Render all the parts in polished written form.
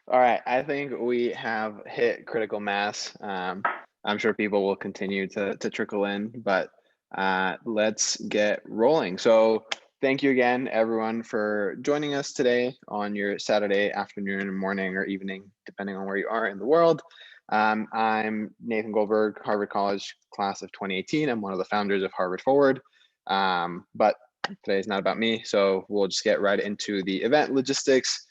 All right, I think we have hit critical mass. I'm sure people will continue to trickle in, but let's get rolling. So thank you again, everyone, for joining us today on your Saturday afternoon, morning, or evening, depending on where you are in the world. I'm Nathan Goldberg, Harvard College class of 2018. I'm one of the founders of Harvard Forward, but today is not about me, so we'll just get right into the event logistics.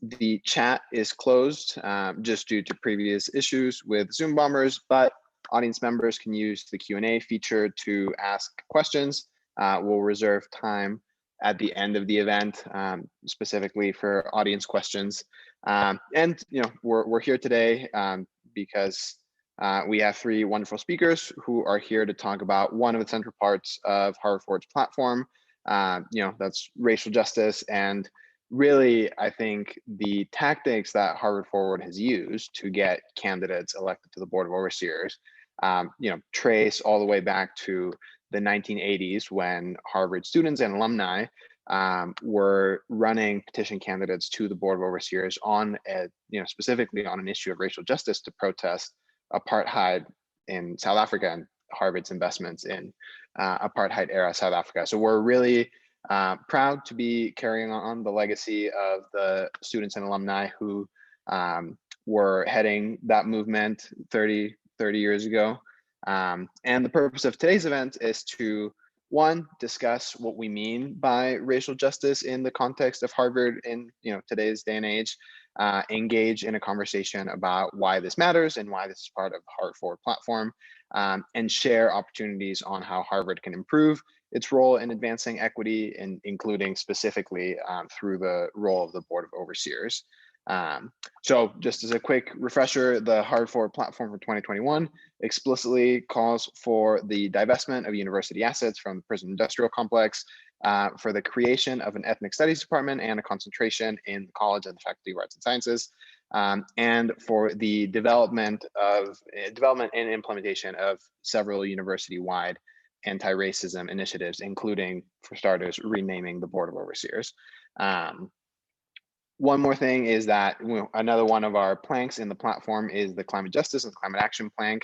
The chat is closed just due to previous issues with Zoom bombers, but audience members can use the Q&A feature to ask questions. We'll reserve time at the end of the event specifically for audience questions. And we're here today because we have three wonderful speakers who are here to talk about one of the central parts of Harvard Forward's platform. That's racial justice, and really, I think the tactics that Harvard Forward has used to get candidates elected to the Board of Overseers, trace all the way back to the 1980s when Harvard students and alumni were running petition candidates to the Board of Overseers on specifically on an issue of racial justice to protest apartheid in South Africa and Harvard's investments in apartheid era South Africa. So we're really proud to be carrying on the legacy of the students and alumni who were heading that movement 30 years ago. And the purpose of today's event is to, one, discuss what we mean by racial justice in the context of Harvard in today's day and age, engage in a conversation about why this matters and why this is part of the Harvard Forward platform, and share opportunities on how Harvard can improve its role in advancing equity, and including specifically through the role of the Board of Overseers. So just as a quick refresher, the Harvard Forward platform for 2021 explicitly calls for the divestment of university assets from the prison industrial complex, for the creation of an ethnic studies department and a concentration in the College of the Faculty of Arts and Sciences, and for the development and implementation of several university-wide anti-racism initiatives, including, for starters, renaming the Board of Overseers. One more thing is that another one of our planks in the platform is the climate justice and climate action plank.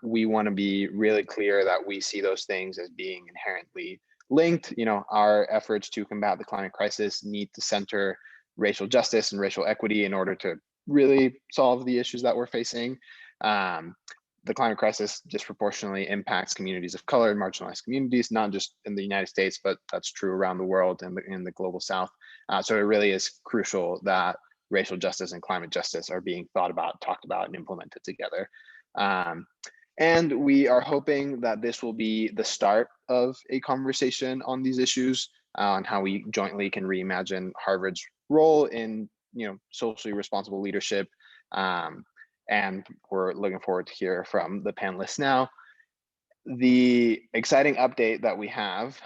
We want to be really clear that we see those things as being inherently linked. Our efforts to combat the climate crisis need to center racial justice and racial equity in order to really solve the issues that we're facing. The climate crisis disproportionately impacts communities of color and marginalized communities, not just in the United States, but that's true around the world and in the global South. So it really is crucial that racial justice and climate justice are being thought about, talked about, and implemented together. And we are hoping that this will be the start of a conversation on these issues, on how we jointly can reimagine Harvard's role in socially responsible leadership. And we're looking forward to hear from the panelists now. The exciting update that we have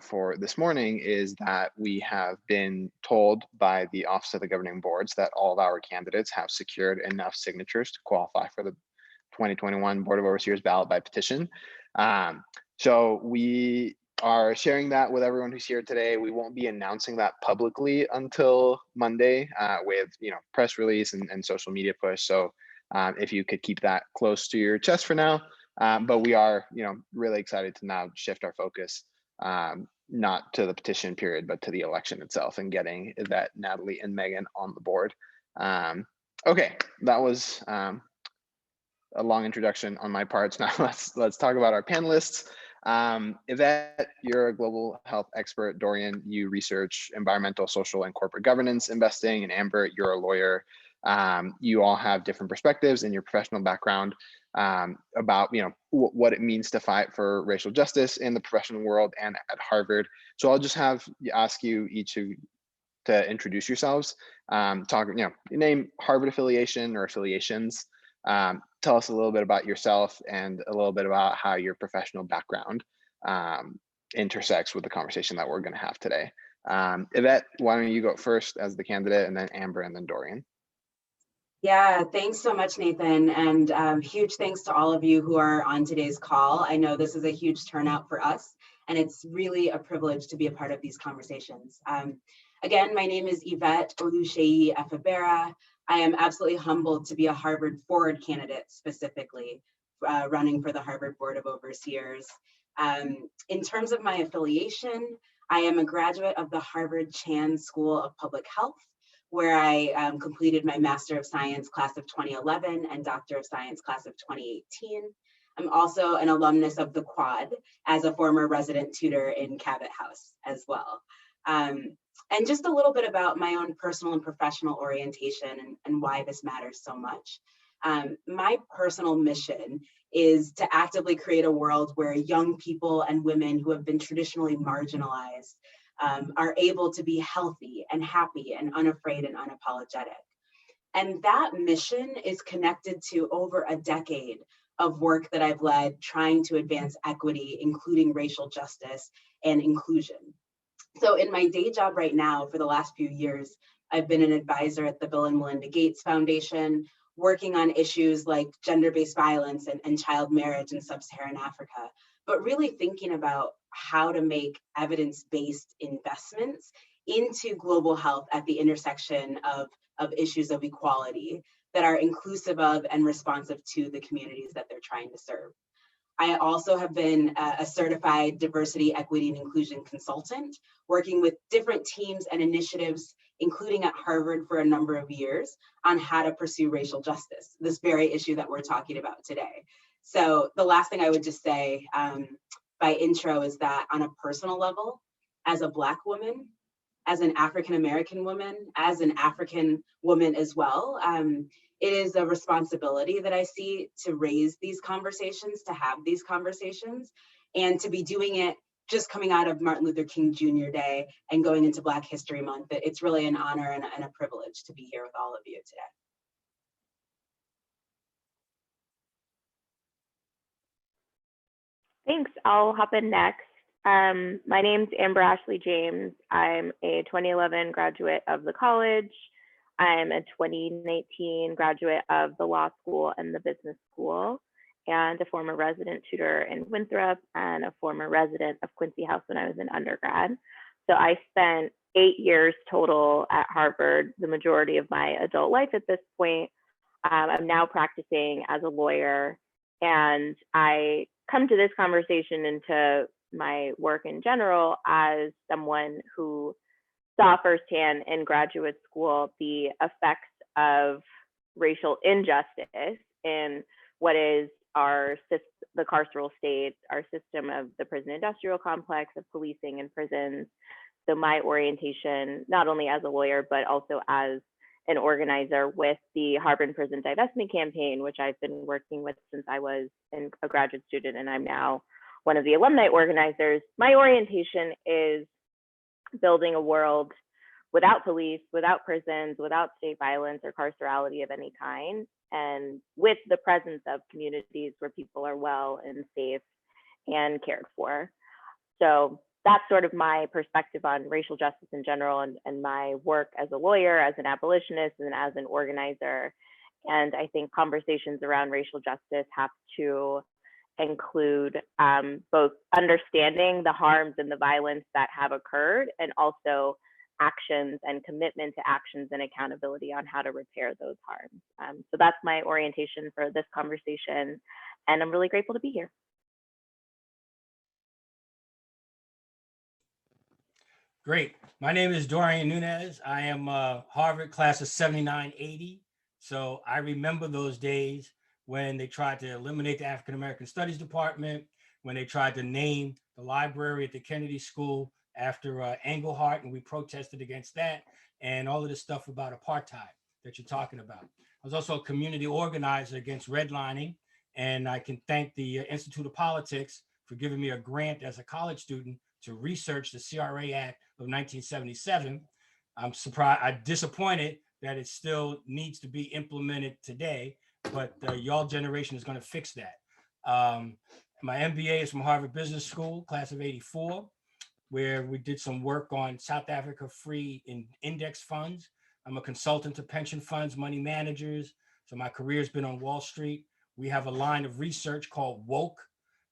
for this morning is that we have been told by the Office of the Governing Boards that all of our candidates have secured enough signatures to qualify for the 2021 Board of Overseers ballot by petition. So we are sharing that with everyone who's here today. We won't be announcing that publicly until Monday with press release and social media push. So if you could keep that close to your chest for now. But we are, really excited to now shift our focus, not to the petition period, but to the election itself and getting Yvette, Natalie, and Megan on the board. Okay, that was a long introduction on my part. Now let's talk about our panelists. Yvette, you're a global health expert. Dorien, you research environmental, social, and corporate governance investing. And Amber, you're a lawyer. You all have different perspectives in your professional background about what it means to fight for racial justice in the professional world and at Harvard. So I'll just ask you each to introduce yourselves. Name Harvard affiliation or affiliations. Tell us a little bit about yourself and a little bit about how your professional background intersects with the conversation that we're going to have today. Yvette, why don't you go first as the candidate, and then Amber, and then Dorien. Yeah, thanks so much, Nathan. And huge thanks to all of you who are on today's call. I know this is a huge turnout for us, and it's really a privilege to be a part of these conversations. Again, my name is Yvette Efevbera. I am absolutely humbled to be a Harvard Forward candidate, specifically running for the Harvard Board of Overseers. In terms of my affiliation, I am a graduate of the Harvard Chan School of Public Health, where I completed my Master of Science class of 2011 and Doctor of Science class of 2018. I'm also an alumnus of the Quad as a former resident tutor in Cabot House as well. And just a little bit about my own personal and professional orientation and why this matters so much. My personal mission is to actively create a world where young people and women who have been traditionally marginalized are able to be healthy and happy and unafraid and unapologetic. And that mission is connected to over a decade of work that I've led trying to advance equity, including racial justice and inclusion. So in my day job right now, for the last few years, I've been an advisor at the Bill and Melinda Gates Foundation, working on issues like gender-based violence and child marriage in sub-Saharan Africa, but really thinking about how to make evidence-based investments into global health at the intersection of issues of equality that are inclusive of and responsive to the communities that they're trying to serve. I also have been a certified diversity, equity, and inclusion consultant, working with different teams and initiatives, including at Harvard for a number of years, on how to pursue racial justice, this very issue that we're talking about today. So the last thing I would just say by intro is that on a personal level, as a Black woman, as an African-American woman, as an African woman as well, it is a responsibility that I see to raise these conversations, to have these conversations, and to be doing it just coming out of Martin Luther King Jr. Day and going into Black History Month. It's really an honor and a privilege to be here with all of you today. Thanks, I'll hop in next. My name's Amber Ashley James. I'm a 2011 graduate of the college. I'm a 2019 graduate of the law school and the business school, and a former resident tutor in Winthrop and a former resident of Quincy House when I was in undergrad. So I spent 8 years total at Harvard, the majority of my adult life at this point. I'm now practicing as a lawyer, and I come to this conversation into my work in general as someone who saw firsthand in graduate school the effects of racial injustice in what is the carceral state, our system of the prison industrial complex, of policing and prisons. So my orientation, not only as a lawyer, but also as an organizer with the Harvard Prison Divestment Campaign, which I've been working with since I was a graduate student, and I'm now one of the alumni organizers. My orientation is building a world without police, without prisons, without state violence or carcerality of any kind, and with the presence of communities where people are well and safe and cared for. So that's sort of my perspective on racial justice in general, and my work as a lawyer, as an abolitionist, and as an organizer. And I think conversations around racial justice have to include both understanding the harms and the violence that have occurred, and also actions and commitment to actions and accountability on how to repair those harms. So that's my orientation for this conversation, and I'm really grateful to be here. Great. My name is Dorien Nunez. I am Harvard class of 79-80. So I remember those days when they tried to eliminate the African American Studies Department, when they tried to name the library at the Kennedy School after Engelhardt, and we protested against that, and all of this stuff about apartheid that you're talking about. I was also a community organizer against redlining, and I can thank the Institute of Politics for giving me a grant as a college student to research the CRA Act of 1977. I'm surprised, I'm disappointed that it still needs to be implemented today, but y'all generation is going to fix that. My MBA is from Harvard Business School, class of 84, where we did some work on South Africa free index funds. I'm a consultant to pension funds, money managers. So my career has been on Wall Street. We have a line of research called Woke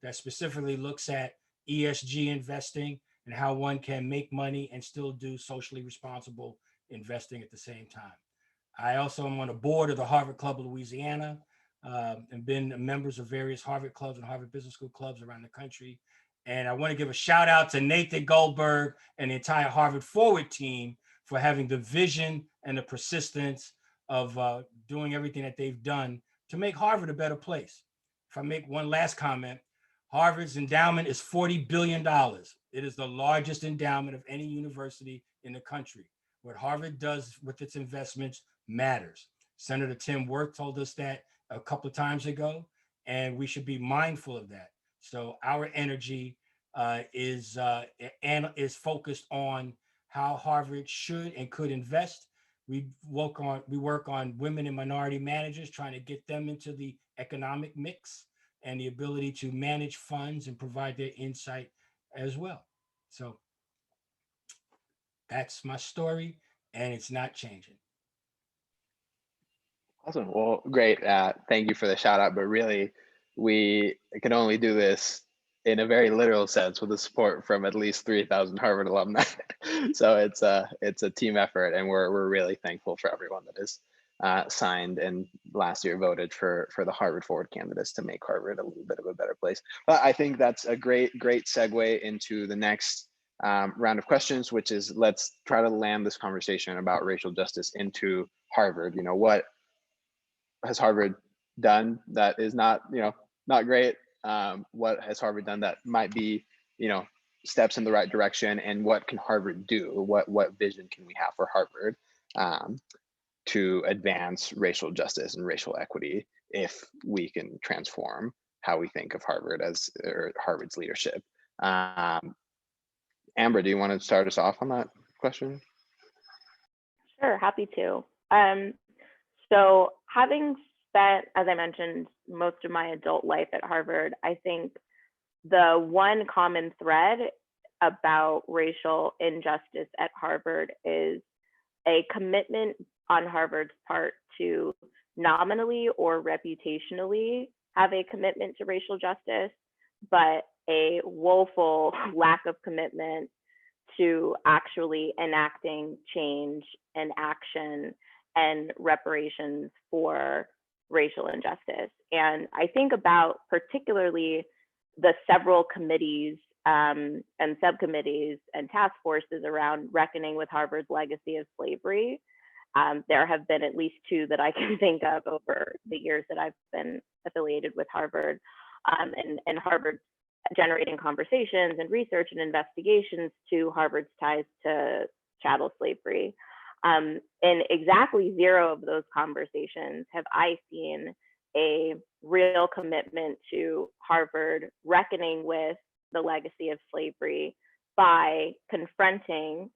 that specifically looks at ESG investing and how one can make money and still do socially responsible investing at the same time. I also am on the board of the Harvard Club of Louisiana, and been members of various Harvard clubs and Harvard Business School clubs around the country. And I want to give a shout out to Nathan Goldberg and the entire Harvard Forward team for having the vision and the persistence of doing everything that they've done to make Harvard a better place. If I make one last comment, Harvard's endowment is $40 billion. It is the largest endowment of any university in the country. What Harvard does with its investments matters. Senator Tim Wirth told us that a couple of times ago, and we should be mindful of that. So our energy is focused on how Harvard should and could invest. We work on women and minority managers, trying to get them into the economic mix and the ability to manage funds and provide their insight as well. So that's my story, and it's not changing. Awesome. Well, great. Thank you for the shout out, but really we can only do this in a very literal sense with the support from at least 3,000 Harvard alumni. So it's a team effort, and we're really thankful for everyone that is signed and last year voted for the Harvard Forward candidates to make Harvard a little bit of a better place. But I think that's a great segue into the next round of questions, which is, let's try to land this conversation about racial justice into Harvard. You know, what has Harvard done that is not great? What has Harvard done that might be, steps in the right direction, and what can Harvard do? What vision can we have for Harvard to advance racial justice and racial equity if we can transform how we think of Harvard or Harvard's leadership? Amber, do you want to start us off on that question? Sure, happy to. So having spent, as I mentioned, most of my adult life at Harvard, I think the one common thread about racial injustice at Harvard is a commitment on Harvard's part to nominally or reputationally have a commitment to racial justice, but a woeful lack of commitment to actually enacting change and action and reparations for racial injustice. And I think about particularly the several committees and subcommittees and task forces around reckoning with Harvard's legacy of slavery. There have been at least two that I can think of over the years that I've been affiliated with Harvard, and Harvard generating conversations and research and investigations to Harvard's ties to chattel slavery. In exactly zero of those conversations have I seen a real commitment to Harvard reckoning with the legacy of slavery by confronting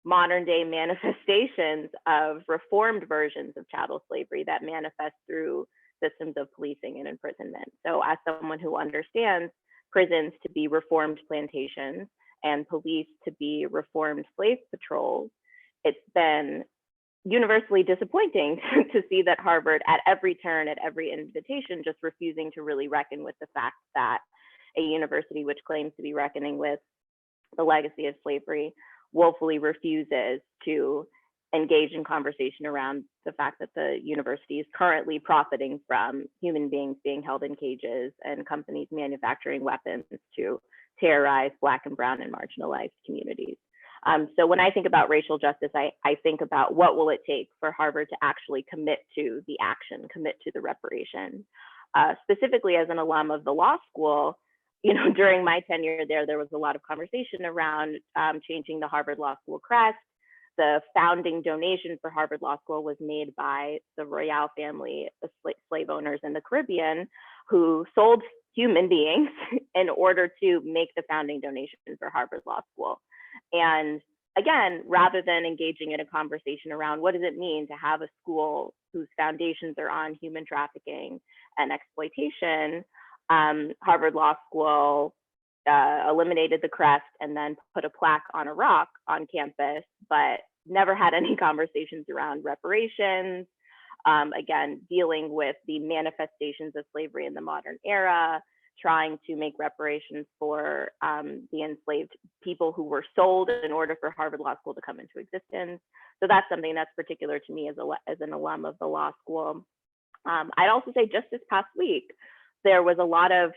modern day manifestations of reformed versions of chattel slavery that manifest through systems of policing and imprisonment. So as someone who understands prisons to be reformed plantations and police to be reformed slave patrols, it's been universally disappointing to see that Harvard at every turn, at every invitation, just refusing to really reckon with the fact that a university which claims to be reckoning with the legacy of slavery woefully refuses to engage in conversation around the fact that the university is currently profiting from human beings being held in cages and companies manufacturing weapons to terrorize Black and brown and marginalized communities. So when I think about racial justice, I think about what will it take for Harvard to actually commit to the action, commit to the reparation. Specifically as an alum of the law school, during my tenure there was a lot of conversation around changing the Harvard Law School crest. The founding donation for Harvard Law School was made by the Royale family of slave owners in the Caribbean who sold human beings in order to make the founding donation for Harvard Law School. And again, rather than engaging in a conversation around what does it mean to have a school whose foundations are on human trafficking and exploitation, Harvard Law School eliminated the crest and then put a plaque on a rock on campus, but never had any conversations around reparations, again, dealing with the manifestations of slavery in the modern era, trying to make reparations for the enslaved people who were sold in order for Harvard Law School to come into existence. So that's something that's particular to me as an alum of the law school. I'd also say just this past week, there was a lot of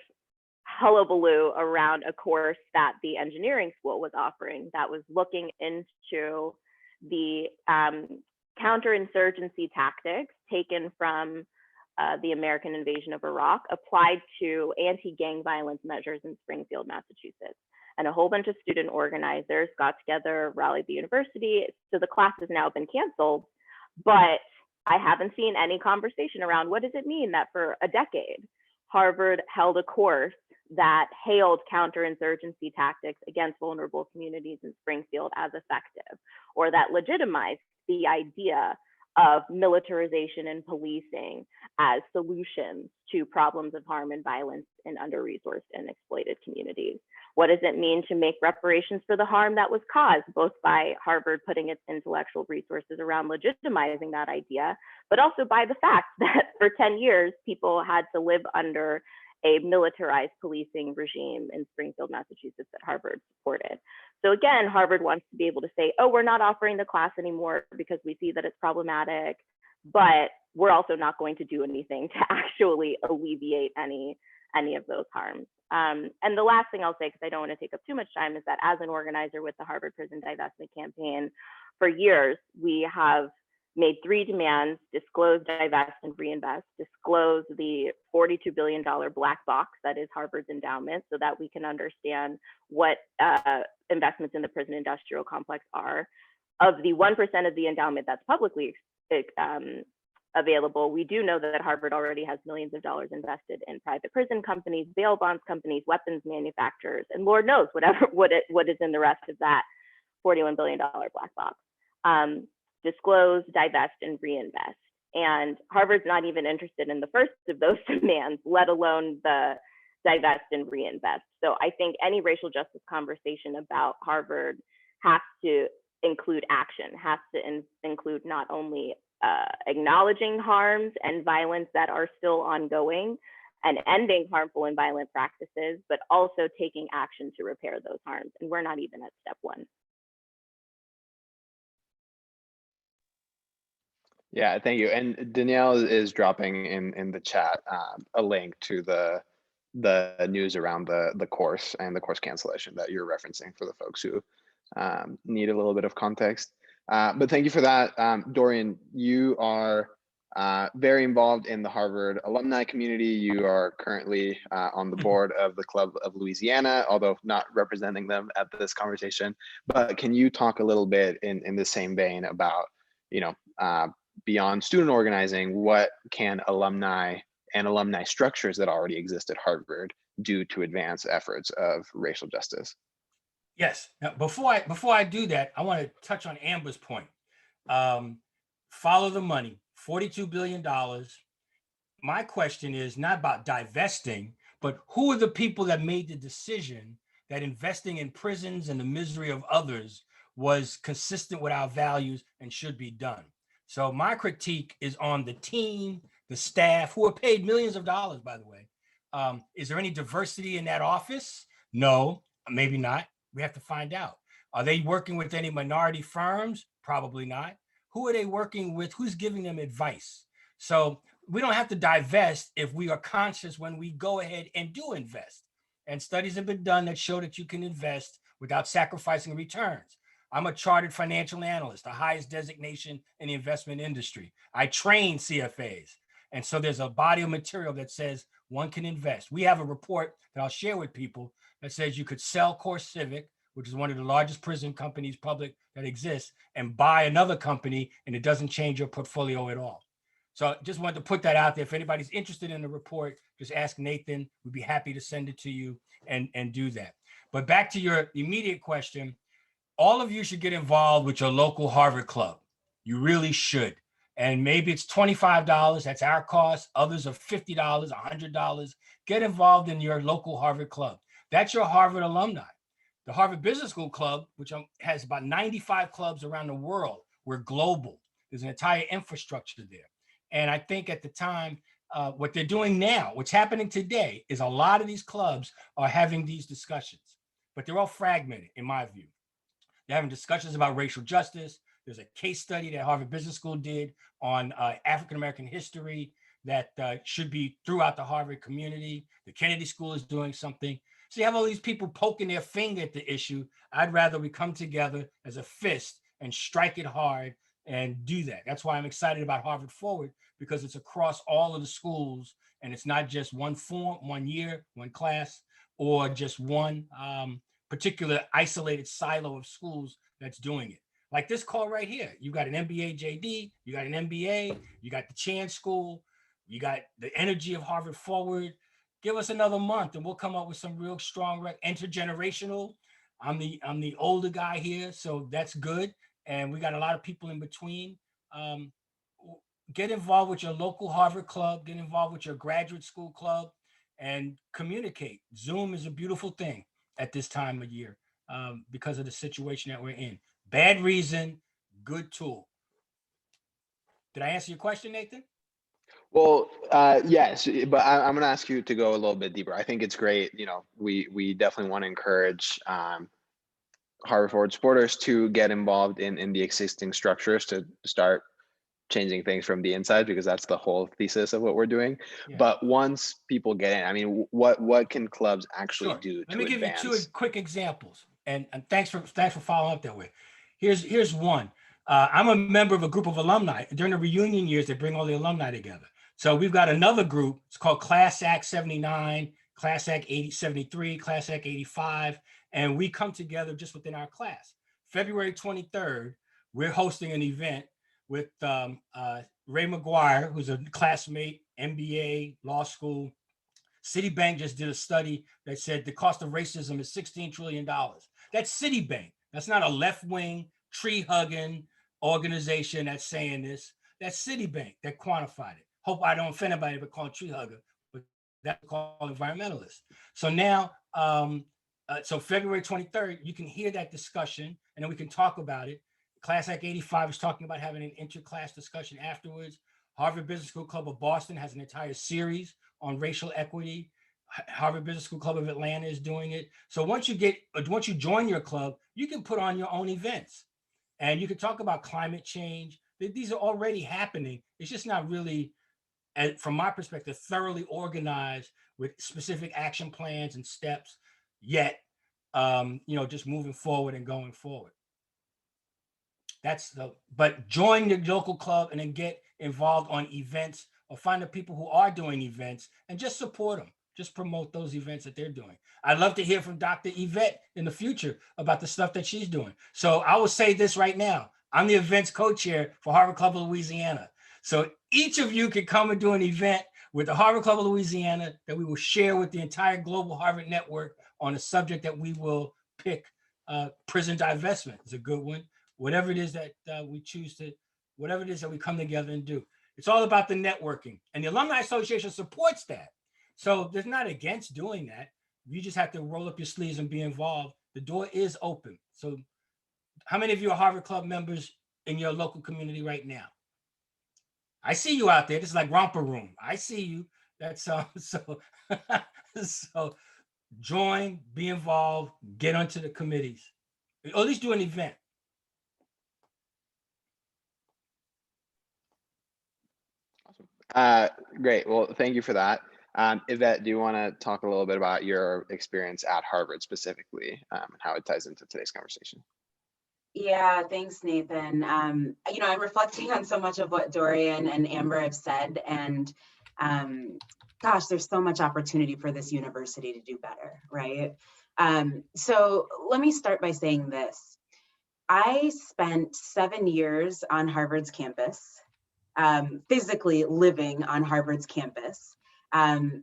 hullabaloo around a course that the engineering school was offering that was looking into the counterinsurgency tactics taken from the American invasion of Iraq applied to anti-gang violence measures in Springfield, Massachusetts. And a whole bunch of student organizers got together, rallied the university. So the class has now been canceled, but I haven't seen any conversation around what does it mean that for a decade, Harvard held a course that hailed counterinsurgency tactics against vulnerable communities in Springfield as effective, or that legitimized the idea of militarization and policing as solutions to problems of harm and violence in under-resourced and exploited communities. What does it mean to make reparations for the harm that was caused, both by Harvard putting its intellectual resources around legitimizing that idea, but also by the fact that for 10 years, people had to live under a militarized policing regime in Springfield, Massachusetts that Harvard supported. So again, Harvard wants to be able to say, oh, we're not offering the class anymore because we see that it's problematic, but we're also not going to do anything to actually alleviate any of those harms. And the last thing I'll say, because I don't want to take up too much time, is that as an organizer with the Harvard Prison Divestment Campaign, for years, we have made 3 demands: disclose, divest, and reinvest. Disclose the $42 billion black box that is Harvard's endowment so that we can understand what investments in the prison industrial complex are. Of the 1% of the endowment that's publicly available, we do know that Harvard already has millions of dollars invested in private prison companies, bail bonds companies, weapons manufacturers, and Lord knows what is in the rest of that $41 billion black box. Disclose, divest, and reinvest. And Harvard's not even interested in the first of those demands, let alone the divest and reinvest. So I think any racial justice conversation about Harvard has to include action, has to include not only acknowledging harms and violence that are still ongoing and ending harmful and violent practices, but also taking action to repair those harms. And we're not even at step 1. Yeah, thank you. And Danielle is dropping in the chat a link to the news around the course and the course cancellation that you're referencing for the folks who need a little bit of context. But thank you for that. Dorien, you are very involved in the Harvard alumni community. You are currently on the board of the Club of Louisiana, although not representing them at this conversation. But can you talk a little bit in the same vein about, beyond student organizing, what can alumni and alumni structures that already exist at Harvard do to advance efforts of racial justice? Yes. Now, before I do that, I want to touch on Amber's point. Follow the money, $42 billion. My question is not about divesting, but who are the people that made the decision that investing in prisons and the misery of others was consistent with our values and should be done? So my critique is on the team, the staff, who are paid millions of dollars, by the way. Is there any diversity in that office? No, maybe not. We have to find out. Are they working with any minority firms? Probably not. Who are they working with? Who's giving them advice? So we don't have to divest if we are conscious when we go ahead and do invest. And studies have been done that show that you can invest without sacrificing returns. I'm a chartered financial analyst, the highest designation in the investment industry. I train CFAs. And so there's a body of material that says one can invest. We have a report that I'll share with people that says you could sell Core Civic, which is one of the largest prison companies public that exists, and buy another company, and it doesn't change your portfolio at all. So just wanted to put that out there. If anybody's interested in the report, just ask Nathan. We'd be happy to send it to you and do that. But back to your immediate question, all of you should get involved with your local Harvard club. You really should. And maybe it's $25, that's our cost. Others are $50, $100. Get involved in your local Harvard club. That's your Harvard alumni. The Harvard Business School Club, which has about 95 clubs around the world, we're global. There's an entire infrastructure there. And I think at the time, what they're doing now, what's happening today, is a lot of these clubs are having these discussions, but they're all fragmented, in my view. They're having discussions about racial justice. There's a case study that Harvard Business School did on African-American history that should be throughout the Harvard community. The Kennedy School is doing something. So you have all these people poking their finger at the issue. I'd rather we come together as a fist and strike it hard and do that. That's why I'm excited about Harvard Forward, because it's across all of the schools, and it's not just one form, 1 year, one class, or just one particular isolated silo of schools that's doing it. Like this call right here, you got an MBA JD, you got an MBA, you got the Chan School, you got the energy of Harvard Forward. Give us another month and we'll come up with some real strong intergenerational. I'm the older guy here, so that's good. And we got a lot of people in between. Get involved with your local Harvard club, get involved with your graduate school club, and communicate. Zoom is a beautiful thing at this time of year because of the situation that we're in. Bad reason, good tool. Did I answer your question, Nathan? Well, yes, but I'm going to ask you to go a little bit deeper. I think it's great. You know, we definitely want to encourage Harvard Forward supporters to get involved in the existing structures to start changing things from the inside, because that's the whole thesis of what we're doing. Yeah. But once people get in, I mean, what can clubs actually do to advance? Let me give you two quick examples, and thanks for following up that way. Here's one. I'm a member of a group of alumni. During the reunion years, they bring all the alumni together. So we've got another group. It's called Class Act 79, Class Act 73, Class Act 85, and we come together just within our class. February 23rd, we're hosting an event with Ray McGuire, who's a classmate, MBA, law school. Citibank just did a study that said the cost of racism is $16 trillion. That's Citibank. That's not a left-wing, tree-hugging organization that's saying this. That's Citibank that quantified it. Hope I don't offend anybody but call it tree hugger, but that's called environmentalists. So now, so February 23rd, you can hear that discussion and then we can talk about it. Class Act 85 is talking about having an interclass discussion afterwards. Harvard Business School Club of Boston has an entire series on racial equity. Harvard Business School Club of Atlanta is doing it. So once you join your club, you can put on your own events and you can talk about climate change. These are already happening. It's just not really, from my perspective, thoroughly organized with specific action plans and steps yet, just moving forward and going forward. But join your local club and then get involved on events, or find the people who are doing events and just support them. Just promote those events that they're doing. I'd love to hear from Dr. Yvette in the future about the stuff that she's doing. So I will say this right now. I'm the events co-chair for Harvard Club of Louisiana. So each of you can come and do an event with the Harvard Club of Louisiana that we will share with the entire global Harvard network on a subject that we will pick. Prison divestment is a good one. Whatever it is that we choose to, whatever it is that we come together and do. It's all about the networking, and the Alumni Association supports that. So there's not against doing that. You just have to roll up your sleeves and be involved. The door is open. So how many of you are Harvard Club members in your local community right now? I see you out there. This is like romper room. I see you. That's so join, be involved, get onto the committees, or at least do an event. Great. Well, thank you for that. Yvette, do you want to talk a little bit about your experience at Harvard specifically and how it ties into today's conversation? Yeah, thanks, Nathan. I'm reflecting on so much of what Dorien and Amber have said, and gosh, there's so much opportunity for this university to do better, right? So let me start by saying this. I spent 7 years on Harvard's campus, physically living on Harvard's campus,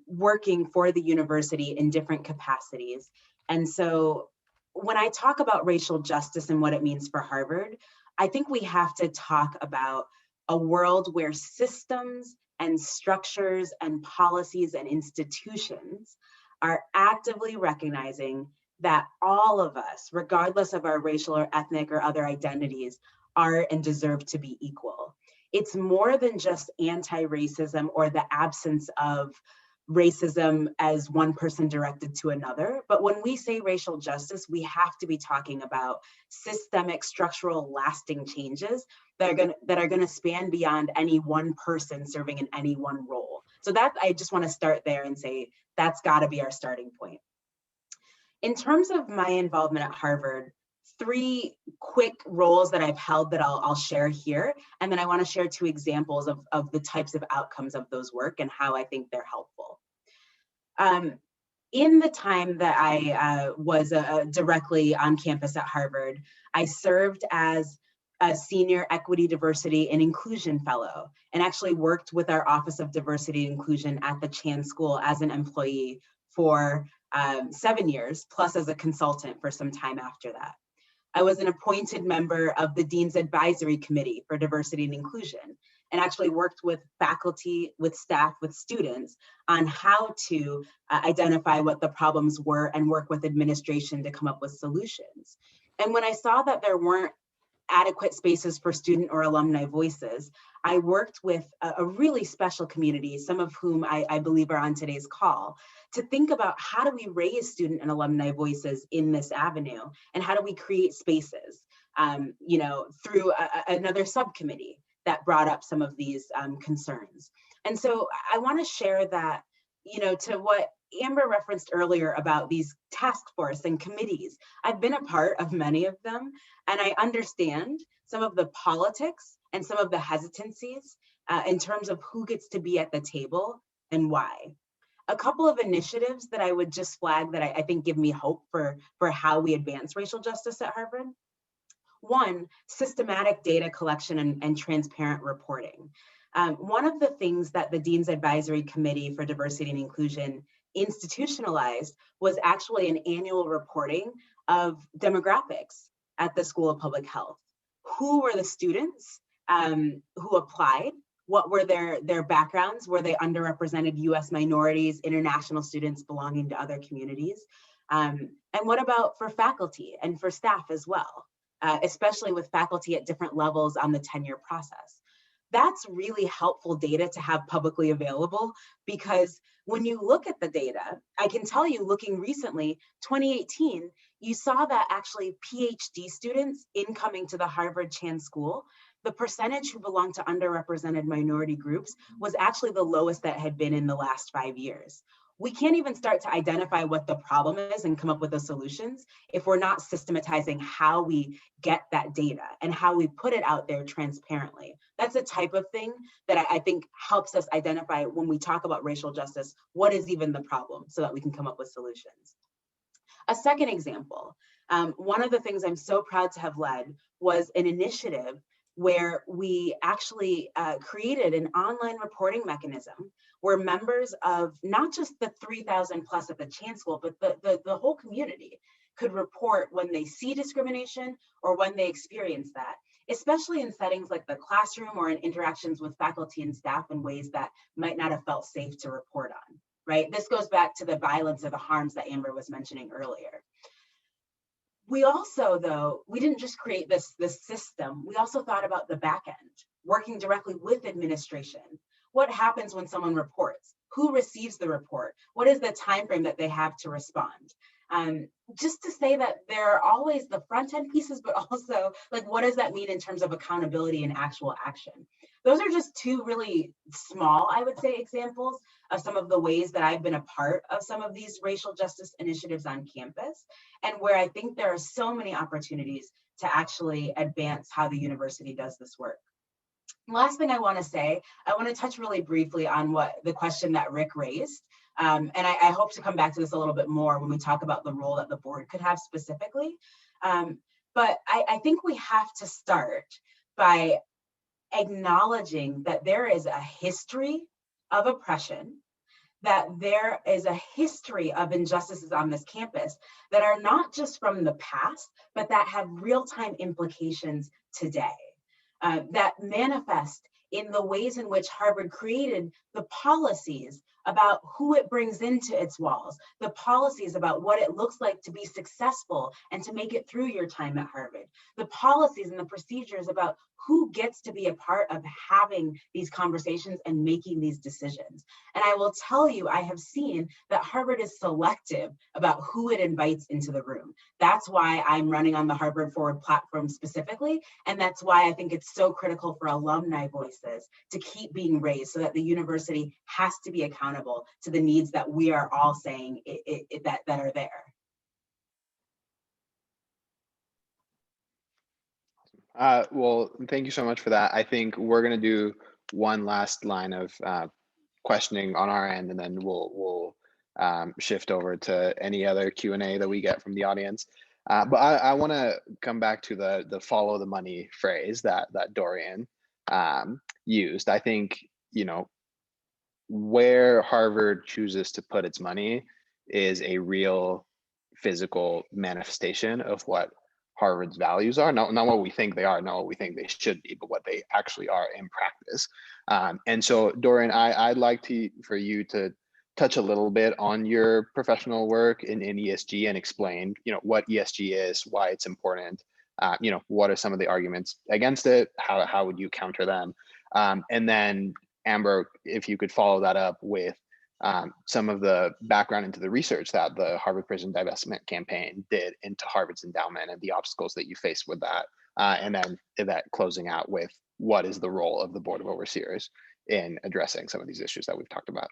working for the university in different capacities. And so when I talk about racial justice and what it means for Harvard, I think we have to talk about a world where systems and structures and policies and institutions are actively recognizing that all of us, regardless of our racial or ethnic or other identities, are and deserve to be equal. it's more than just anti-racism or the absence of racism as one person directed to another. But when we say racial justice, we have to be talking about systemic, structural, lasting changes that are going to span beyond any one person serving in any one role. So that, I just want to start there and say that's got to be our starting point. In terms of my involvement at Harvard, 3 quick roles that I've held that I'll share here. And then I want to share 2 examples of the types of outcomes of those work and how I think they're helpful. In the time that I was directly on campus at Harvard, I served as a senior equity, diversity, and inclusion fellow, and actually worked with our Office of Diversity and Inclusion at the Chan School as an employee for 7 years, plus as a consultant for some time after that. I was an appointed member of the Dean's Advisory Committee for Diversity and Inclusion, and actually worked with faculty, with staff, with students on how to identify what the problems were and work with administration to come up with solutions. And when I saw that there weren't adequate spaces for student or alumni voices, I worked with a really special community, some of whom I believe are on today's call, to think about how do we raise student and alumni voices in this avenue, and how do we create spaces, through another subcommittee that brought up some of these concerns. And so I want to share that, to what Amber referenced earlier about these task force and committees. I've been a part of many of them, and I understand some of the politics and some of the hesitancies in terms of who gets to be at the table and why. A couple of initiatives that I would just flag that I think give me hope for how we advance racial justice at Harvard. One, systematic data collection and transparent reporting. One of the things that the Dean's Advisory Committee for Diversity and Inclusion institutionalized was actually an annual reporting of demographics at the School of Public Health. Who were the students who applied? What were their backgrounds? Were they underrepresented US minorities, international students belonging to other communities? And what about for faculty and for staff as well, especially with faculty at different levels on the tenure process? That's really helpful data to have publicly available, because when you look at the data, I can tell you, looking recently, 2018, you saw that actually PhD students incoming to the Harvard Chan School, the percentage who belonged to underrepresented minority groups was actually the lowest that had been in the last 5 years. We can't even start to identify what the problem is and come up with the solutions if we're not systematizing how we get that data and how we put it out there transparently. That's the type of thing that I think helps us identify, when we talk about racial justice, what is even the problem, so that we can come up with solutions. A second example, one of the things I'm so proud to have led was an initiative where we actually created an online reporting mechanism where members of not just the 3,000 plus at the Chan School, but the whole community could report when they see discrimination or when they experience that, especially in settings like the classroom or in interactions with faculty and staff in ways that might not have felt safe to report on, right? This goes back to the violence or the harms that Amber was mentioning earlier. We also, though, we didn't just create this system, we also thought about the back end, working directly with administration. What happens when someone reports? Who receives the report? What is the time frame that they have to respond? Just to say that there are always the front end pieces, but also like, what does that mean in terms of accountability and actual action? Those are just 2 really small, I would say, examples of some of the ways that I've been a part of some of these racial justice initiatives on campus, and where I think there are so many opportunities to actually advance how the university does this work. Last thing I want to say, I want to touch really briefly on what the question that Rick raised. And I hope to come back to this a little bit more when we talk about the role that the board could have specifically. But I think we have to start by acknowledging that there is a history of oppression, that there is a history of injustices on this campus that are not just from the past, but that have real-time implications today, that manifest in the ways in which Harvard created the policies about who it brings into its walls, the policies about what it looks like to be successful and to make it through your time at Harvard, the policies and the procedures about who gets to be a part of having these conversations and making these decisions. And I will tell you, I have seen that Harvard is selective about who it invites into the room. That's why I'm running on the Harvard Forward platform specifically. And that's why I think it's so critical for alumni voices to keep being raised so that the university has to be accountable to the needs that we are all saying that are there. Well, thank you so much for that. I think we're going to do one last line of questioning on our end, and then we'll shift over to any other Q&A that we get from the audience. But I want to come back to the follow the money phrase that Dorien used. I think, you know, where Harvard chooses to put its money is a real physical manifestation of what Harvard's values are, not what we think they are, not what we think they should be, but what they actually are in practice. And so, Dorien, I'd like for you to touch a little bit on your professional work in ESG and explain, you know, what ESG is, why it's important, you know, what are some of the arguments against it, how would you counter them, and then Amber, if you could follow that up with some of the background into the research that the Harvard Prison Divestment Campaign did into Harvard's endowment and the obstacles that you faced with that. And then Yvette closing out with what is the role of the Board of Overseers in addressing some of these issues that we've talked about.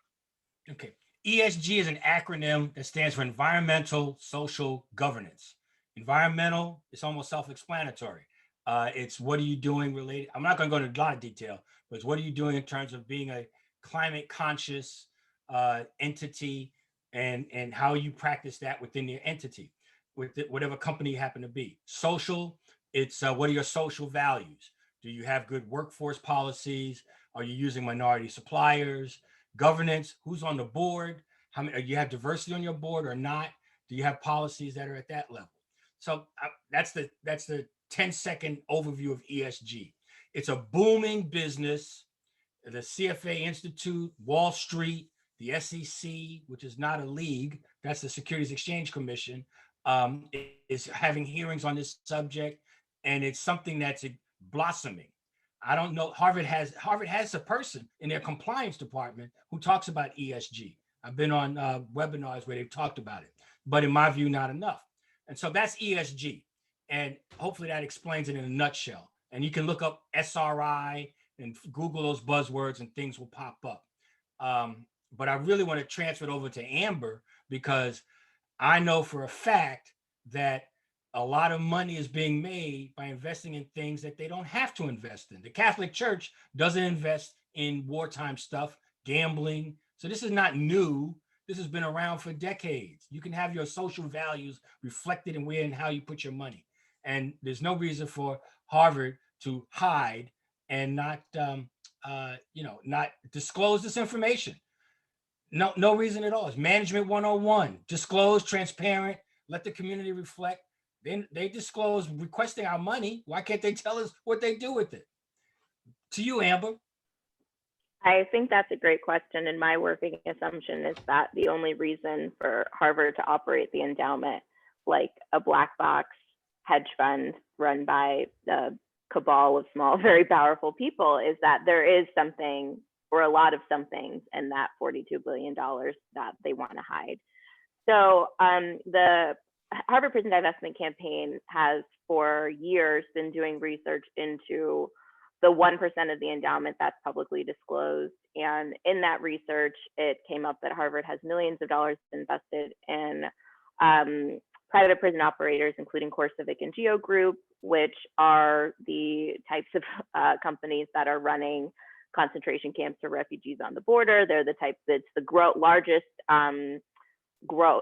Okay. ESG is an acronym that stands for Environmental Social Governance. Environmental, it's almost self-explanatory. It's what are you doing related? I'm not going to go into a lot of detail, but it's what are you doing in terms of being a climate conscious entity, and how you practice that within your entity, with whatever company you happen to be. Social, it's what are your social values? Do you have good workforce policies? Are you using minority suppliers? Governance, who's on the board? How many, you have diversity on your board or not? Do you have policies that are at that level? So that's the 10-second overview of ESG. It's a booming business. The CFA Institute, Wall Street, the SEC, which is not a league, that's the Securities Exchange Commission, is having hearings on this subject, and it's something that's blossoming. I don't know, Harvard has a person in their compliance department who talks about ESG. I've been on webinars where they've talked about it, but in my view, not enough. And so that's ESG. And hopefully that explains it in a nutshell. And you can look up SRI and Google those buzzwords and things will pop up. But I really want to transfer it over to Amber, because I know for a fact that a lot of money is being made by investing in things that they don't have to invest in. The Catholic Church doesn't invest in wartime stuff, gambling. So this is not new. This has been around for decades. You can have your social values reflected in where and how you put your money. And there's no reason for Harvard to hide and not, not disclose this information. No reason at all. It's Management 101. Disclose, transparent, let the community reflect. Then they disclose requesting our money. Why can't they tell us what they do with it? To you, Amber. I think that's a great question. And my working assumption is that the only reason for Harvard to operate the endowment like a black box hedge fund run by the cabal of small, very powerful people is that there is something, or a lot of somethings, in that $42 billion that they want to hide. So the Harvard Prison Divestment Campaign has for years been doing research into the 1% of the endowment that's publicly disclosed. And in that research, it came up that Harvard has millions of dollars invested in private prison operators, including CoreCivic and Geo Group, which are the types of companies that are running concentration camps for refugees on the border. They're the type that's the largest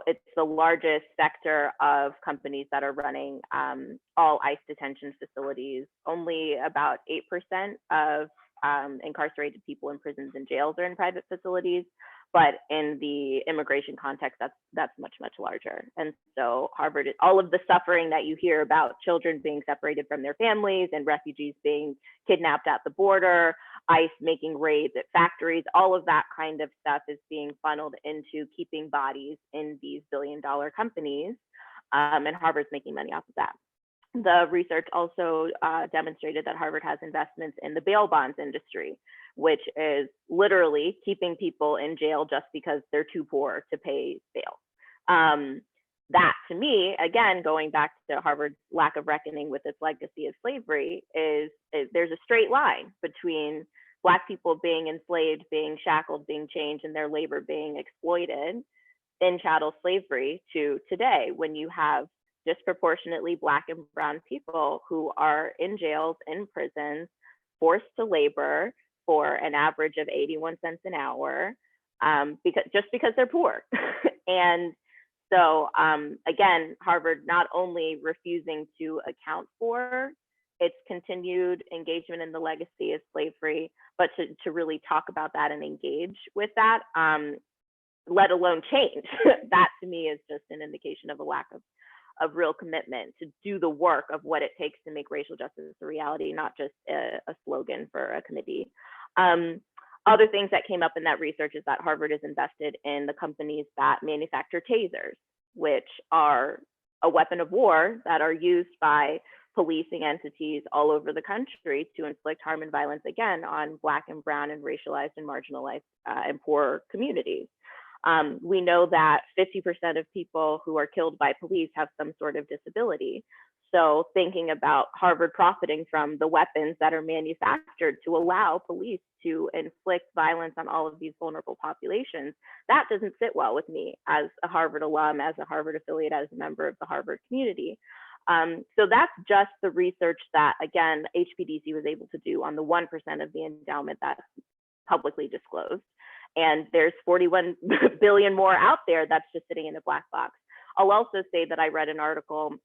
it's the largest sector of companies that are running all ICE detention facilities. Only about 8% of incarcerated people in prisons and jails are in private facilities, but in the immigration context, that's much larger. And so Harvard, all of the suffering that you hear about children being separated from their families and refugees being kidnapped at the border, ICE making raids at factories, all of that kind of stuff is being funneled into keeping bodies in these billion-dollar companies, and Harvard's making money off of that. The research also demonstrated that Harvard has investments in the bail bonds industry, which is literally keeping people in jail just because they're too poor to pay bail. That to me, again, going back to Harvard's lack of reckoning with its legacy of slavery, is there's a straight line between Black people being enslaved, being shackled, being chained, and their labor being exploited in chattel slavery to today, when you have disproportionately Black and brown people who are in jails, in prisons, forced to labor for an average of 81 cents an hour, because they're poor. And so again, Harvard not only refusing to account for its continued engagement in the legacy of slavery, but to really talk about that and engage with that, let alone change. That to me is just an indication of a lack of real commitment to do the work of what it takes to make racial justice a reality, not just a slogan for a committee. Other things that came up in that research is that Harvard is invested in the companies that manufacture tasers, which are a weapon of war that are used by policing entities all over the country to inflict harm and violence, again, on Black and brown and racialized and marginalized and poor communities. We know that 50% of people who are killed by police have some sort of disability. So thinking about Harvard profiting from the weapons that are manufactured to allow police to inflict violence on all of these vulnerable populations, that doesn't sit well with me as a Harvard alum, as a Harvard affiliate, as a member of the Harvard community. So that's just the research that, again, HPDC was able to do on the 1% of the endowment that's publicly disclosed. And there's 41 billion more out there that's just sitting in a black box. I'll also say that I read an article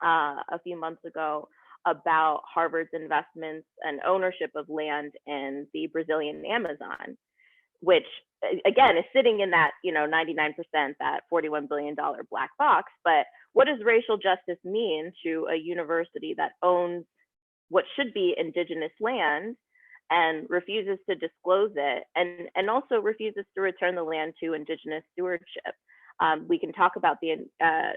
a few months ago about Harvard's investments and ownership of land in the Brazilian Amazon, which again is sitting in that 99%, that $41 billion black box. But what does racial justice mean to a university that owns what should be indigenous land and refuses to disclose it, and also refuses to return the land to indigenous stewardship? We can talk about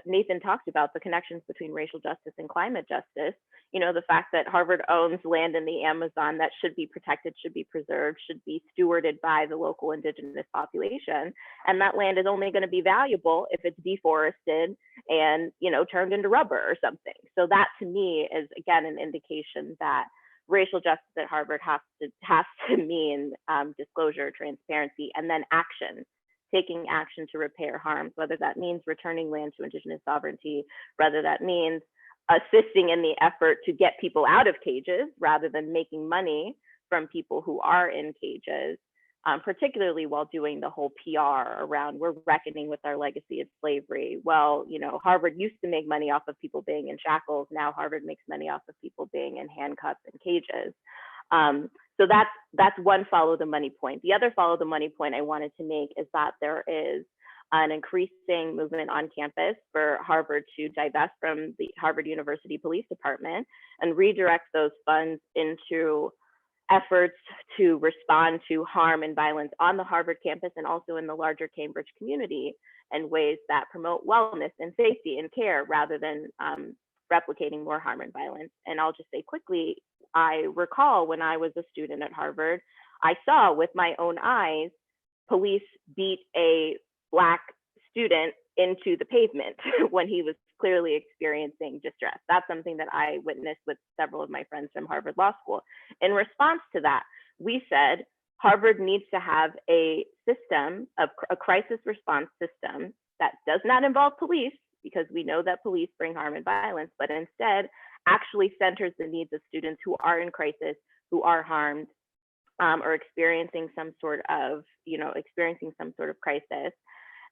Nathan talked about the connections between racial justice and climate justice. The fact that Harvard owns land in the Amazon that should be protected, should be preserved, should be stewarded by the local indigenous population. And that land is only going to be valuable if it's deforested and, turned into rubber or something. So that to me is, again, an indication that racial justice at Harvard has to mean disclosure, transparency, and then action. Taking action to repair harms, whether that means returning land to indigenous sovereignty, whether that means assisting in the effort to get people out of cages rather than making money from people who are in cages, particularly while doing the whole PR around we're reckoning with our legacy of slavery. Well, Harvard used to make money off of people being in shackles. Now Harvard makes money off of people being in handcuffs and cages. So that's one follow the money point. The other follow the money point I wanted to make is that there is an increasing movement on campus for Harvard to divest from the Harvard University Police Department and redirect those funds into efforts to respond to harm and violence on the Harvard campus and also in the larger Cambridge community in ways that promote wellness and safety and care rather than replicating more harm and violence. And I'll just say quickly, I recall when I was a student at Harvard, I saw with my own eyes police beat a Black student into the pavement when he was clearly experiencing distress. That's something that I witnessed with several of my friends from Harvard Law School. In response to that, we said Harvard needs to have a system, a crisis response system that does not involve police, because we know that police bring harm and violence, but instead actually centers the needs of students who are in crisis, who are harmed, or experiencing some sort of crisis.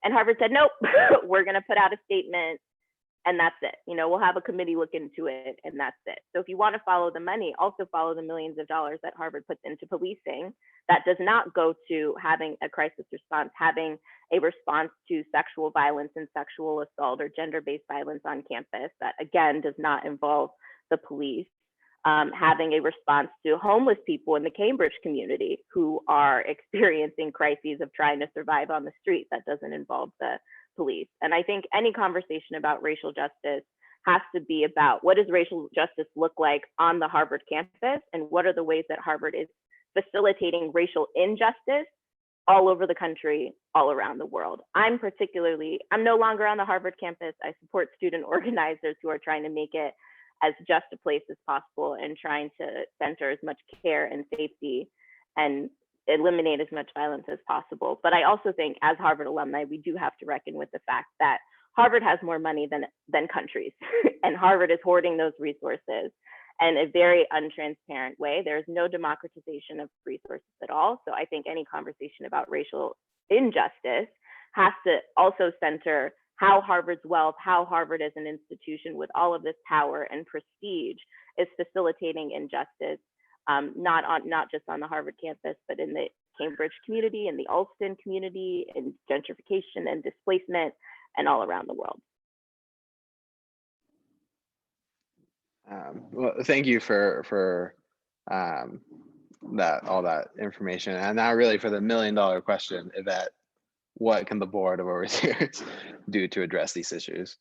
And Harvard said, nope, we're going to put out a statement and that's it. We'll have a committee look into it and that's it. So if you want to follow the money, also follow the millions of dollars that Harvard puts into policing. That does not go to having a crisis response, having a response to sexual violence and sexual assault or gender-based violence on campus. That again does not involve the police. Having a response to homeless people in the Cambridge community who are experiencing crises of trying to survive on the street. That doesn't involve the police. And I think any conversation about racial justice has to be about what does racial justice look like on the Harvard campus, and what are the ways that Harvard is facilitating racial injustice all over the country, all around the world. I'm no longer on the Harvard campus. I support student organizers who are trying to make it as just a place as possible and trying to center as much care and safety and eliminate as much violence as possible. But I also think as Harvard alumni, we do have to reckon with the fact that Harvard has more money than countries, and Harvard is hoarding those resources in a very untransparent way. There's no democratization of resources at all. So I think any conversation about racial injustice has to also center how Harvard's wealth, how Harvard as an institution with all of this power and prestige is facilitating injustice, not just on the Harvard campus, but in the Cambridge community, in the Alston community, in gentrification and displacement, and all around the world. Well, thank you for all that information. And now really for the $1 million question, Yvette, what can the Board of Overseers do to address these issues?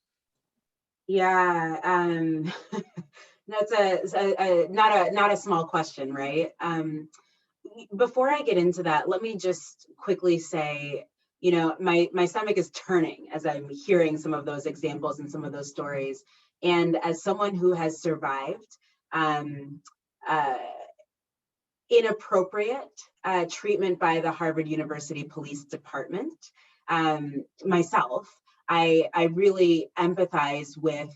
Yeah, that's not a small question, right? Before I get into that, let me just quickly say, you know, my stomach is turning as I'm hearing some of those examples and some of those stories. And as someone who has survived inappropriate treatment by the Harvard University Police Department myself, I really empathize with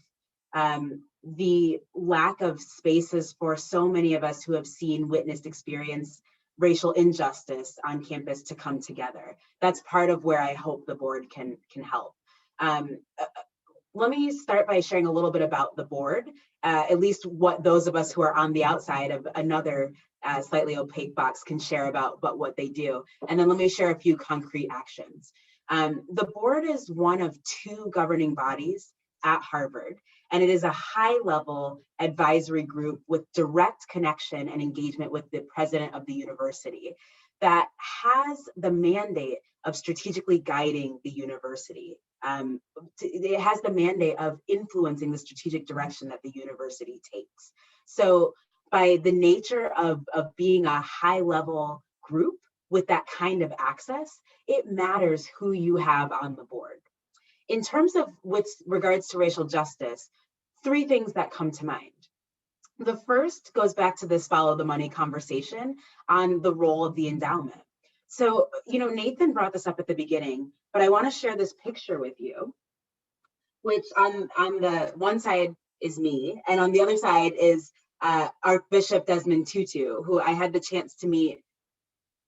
the lack of spaces for so many of us who have seen, witnessed, experienced racial injustice on campus to come together. That's part of where I hope the board can help. Let me start by sharing a little bit about the board, at least what those of us who are on the outside of another slightly opaque box can share about what they do. And then let me share a few concrete actions. The board is one of 2 governing bodies at Harvard, and it is a high-level advisory group with direct connection and engagement with the president of the university that has the mandate of strategically guiding the university. It has the mandate of influencing the strategic direction that the university takes. So by the nature of being a high-level group with that kind of access, it matters who you have on the board. In terms of with regards to racial justice, 3 things that come to mind. The first goes back to this follow the money conversation on the role of the endowment. So, you know, Nathan brought this up at the beginning, but I want to share this picture with you, which on the one side is me, and on the other side is Archbishop Desmond Tutu, who I had the chance to meet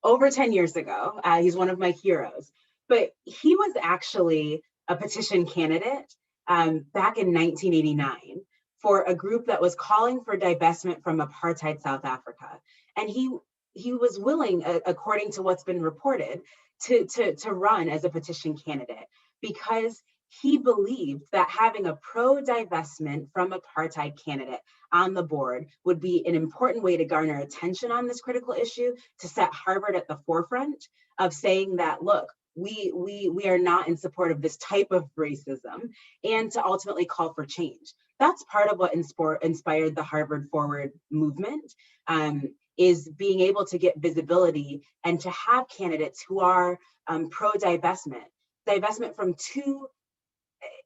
over 10 years ago. He's one of my heroes, but he was actually a petition candidate back in 1989 for a group that was calling for divestment from apartheid South Africa. And he was willing, according to what's been reported, to run as a petition candidate because he believed that having a pro-divestment from apartheid candidate on the board would be an important way to garner attention on this critical issue, to set Harvard at the forefront of saying that, look, we are not in support of this type of racism, and to ultimately call for change. That's part of what inspired the Harvard Forward movement, is being able to get visibility and to have candidates who are pro-divestment, divestment from 2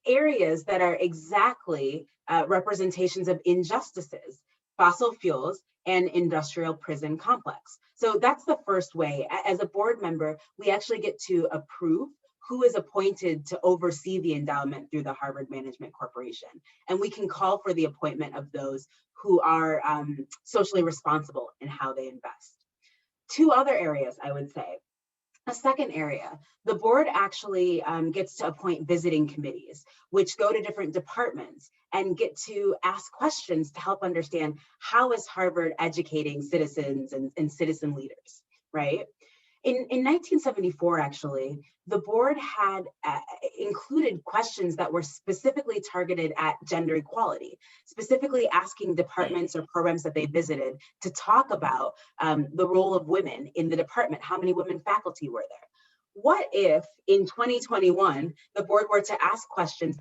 areas that are exactly representations of injustices: fossil fuels and industrial prison complex. So that's the first way. As a board member, we actually get to approve who is appointed to oversee the endowment through the Harvard Management Corporation. And we can call for the appointment of those who are socially responsible in how they invest. 2 other areas, I would say. A second area, the board actually gets to appoint visiting committees, which go to different departments and get to ask questions to help understand how is Harvard educating citizens and citizen leaders, right? In 1974, actually, the board had included questions that were specifically targeted at gender equality, specifically asking departments or programs that they visited to talk about the role of women in the department. How many women faculty were there? What if in 2021, the board were to ask questions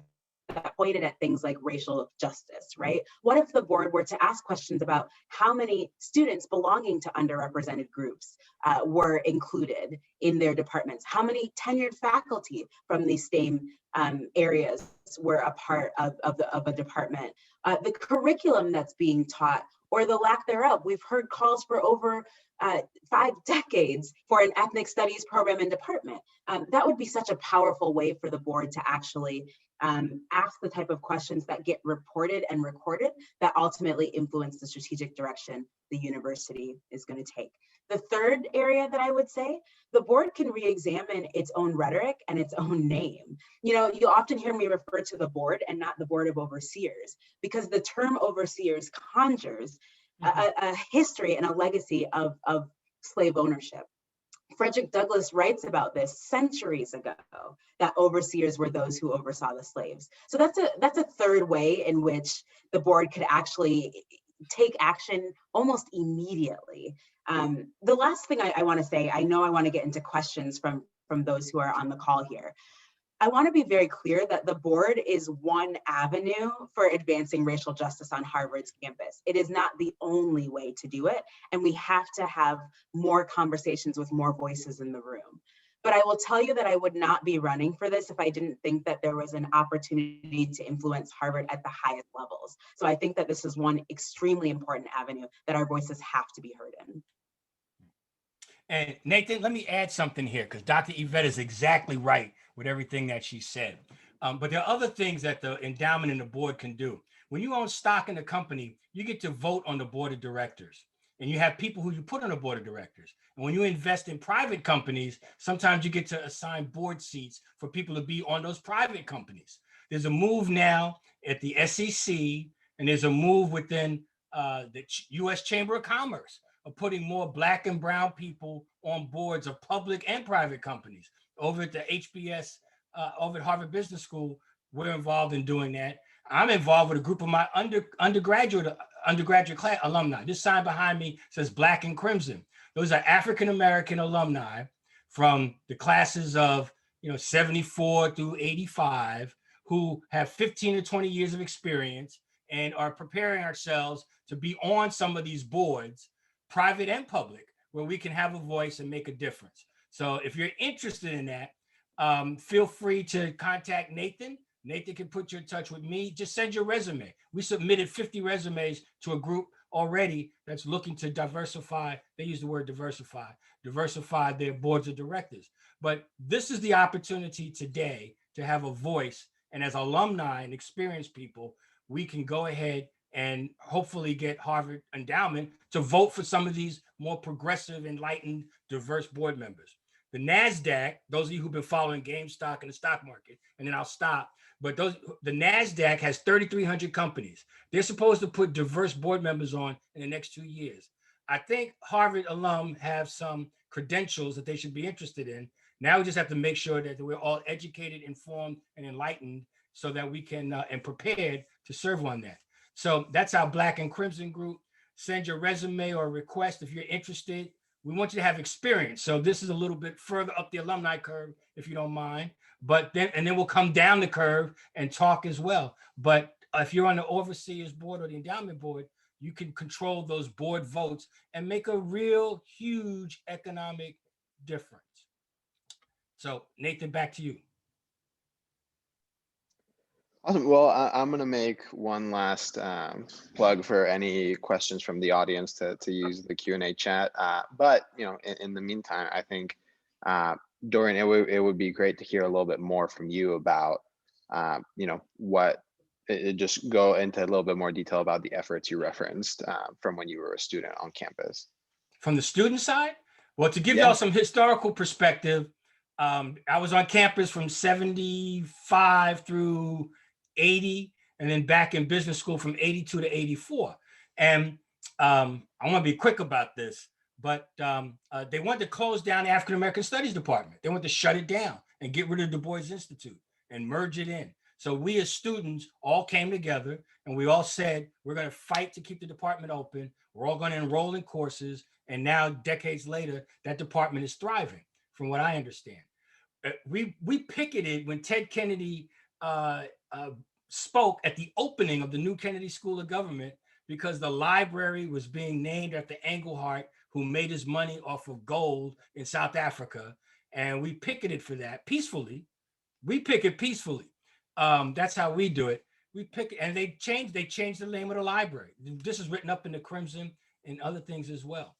that pointed at things like racial justice, right? What if the board were to ask questions about how many students belonging to underrepresented groups were included in their departments? How many tenured faculty from these same areas were a part of a department? The curriculum that's being taught or the lack thereof. We've heard calls for over 5 decades for an ethnic studies program and department. That would be such a powerful way for the board to actually ask the type of questions that get reported and recorded that ultimately influence the strategic direction the university is going to take. The third area that I would say, the board can re-examine its own rhetoric and its own name. You know, you often hear me refer to the board and not the Board of Overseers, because the term overseers conjures a history and a legacy of slave ownership. Frederick Douglass writes about this centuries ago, that overseers were those who oversaw the slaves. So that's a third way in which the board could actually take action almost immediately. The last thing I want to say, I know I want to get into questions from those who are on the call here. I want to be very clear that the board is one avenue for advancing racial justice on Harvard's campus. It is not the only way to do it, and we have to have more conversations with more voices in the room. But I will tell you that I would not be running for this if I didn't think that there was an opportunity to influence Harvard at the highest levels. So I think that this is one extremely important avenue that our voices have to be heard in. And Nathan, let me add something here, because Dr. Yvette is exactly right with everything that she said. But there are other things that the endowment and the board can do. When you own stock in a company, you get to vote on the board of directors, and you have people who you put on the board of directors. And when you invest in private companies, sometimes you get to assign board seats for people to be on those private companies. There's a move now at the SEC, and there's a move within the U.S. Chamber of Commerce of putting more Black and brown people on boards of public and private companies. Over at the HBS, over at Harvard Business School, we're involved in doing that. I'm involved with a group of my undergraduate class alumni. This sign behind me says Black and Crimson. Those are African-American alumni from the classes of 74 through 85 who have 15 to 20 years of experience and are preparing ourselves to be on some of these boards, private and public, where we can have a voice and make a difference. So if you're interested in that, feel free to contact Nathan. Nathan can put you in touch with me. Just send your resume. We submitted 50 resumes to a group already that's looking to diversify. They use the word diversify their boards of directors. But this is the opportunity today to have a voice. And as alumni and experienced people, we can go ahead and hopefully get Harvard Endowment to vote for some of these more progressive, enlightened, diverse board members. The NASDAQ, those of you who've been following GameStop and the stock market, and then I'll stop, but the NASDAQ has 3,300 companies. They're supposed to put diverse board members on in the next 2 years. I think Harvard alum have some credentials that they should be interested in. Now we just have to make sure that we're all educated, informed, and enlightened so that we can, and prepared to serve on that. So that's our Black and Crimson group. Send your resume or request if you're interested. We want you to have experience. So this is a little bit further up the alumni curve, if you don't mind. But then we'll come down the curve and talk as well. But if you're on the overseers board or the endowment board, you can control those board votes and make a real huge economic difference. So Nathan, back to you. Awesome. Well, I'm going to make one last plug for any questions from the audience to use the Q&A chat. But in the meantime, I think Dorien, it would be great to hear a little bit more from you about just go into a little bit more detail about the efforts you referenced from when you were a student on campus. From the student side? Well, to give y'all some historical perspective, I was on campus from 75 through 80, and then back in business school from 82 to 84. And I want to be quick about this, but they wanted to close down the African American Studies department. They wanted to shut it down and get rid of Du Bois Institute and merge it in. So we as students all came together and we all said, we're going to fight to keep the department open. We're all going to enroll in courses. And now, decades later, that department is thriving, from what I understand. We picketed when Ted Kennedy spoke at the opening of the new Kennedy School of Government because the library was being named after Engelhart, who made his money off of gold in South Africa. And we picketed for that peacefully. We picket peacefully. That's how we do it. We pick, and they changed the name of the library. This is written up in the Crimson and other things as well.